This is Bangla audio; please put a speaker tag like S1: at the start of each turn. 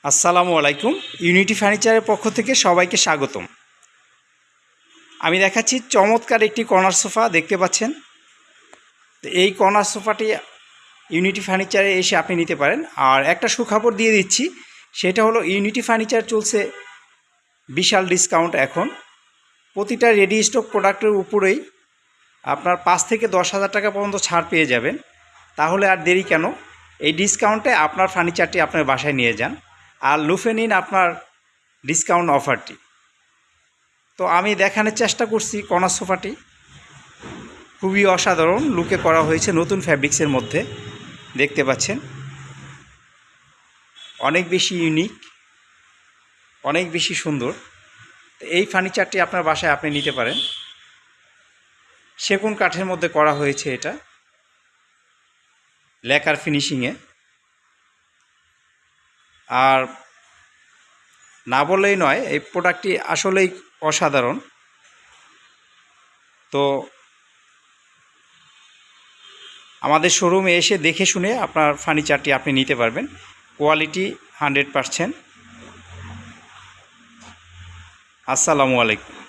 S1: আসসালামু আলাইকুম। ইউনিটি ফার্নিচারের পক্ষ থেকে সবাইকে স্বাগতম। আমি দেখাচ্ছি চমৎকার একটি কর্নার সোফা, দেখতে পাচ্ছেন। তো এই কর্নার সোফাটি ইউনিটি ফার্নিচারে এসে আপনি নিতে পারেন। আর একটা সুখবর দিয়ে দিচ্ছি, সেটা হলো ইউনিটি ফার্নিচার চলছে বিশাল ডিসকাউন্ট। এখন প্রতিটা রেডি স্টক প্রোডাক্টের উপরেই আপনার 5 থেকে 10,000 টাকা পর্যন্ত ছাড় পেয়ে যাবেন। তাহলে আর দেরি কেন, এই ডিসকাউন্টে আপনার ফার্নিচারটি আপনার বাসায় নিয়ে যান আর লুফে নিন আপনার ডিসকাউন্ট অফারটি। তো আমি দেখানোর চেষ্টা করছি কর্নার সোফাটি খুবই অসাধারণ লুকে করা হয়েছে, নতুন ফ্যাব্রিক্সের মধ্যে দেখতে পাচ্ছেন। অনেক বেশি ইউনিক, অনেক বেশি সুন্দর। এই ফার্নিচারটি আপনার বাসায় আপনি নিতে পারেন। সেগুন কাঠের মধ্যে করা হয়েছে, এটা লেকার ফিনিশিংয়ে। আর না বললেই নয়, এই প্রোডাক্টটি আসলেই অসাধারণ। তো আমাদের শোরুমে এসে দেখে শুনে আপনার ফার্নিচারটি আপনি নিতে পারবেন। কোয়ালিটি 100%। আসসালামু আলাইকুম।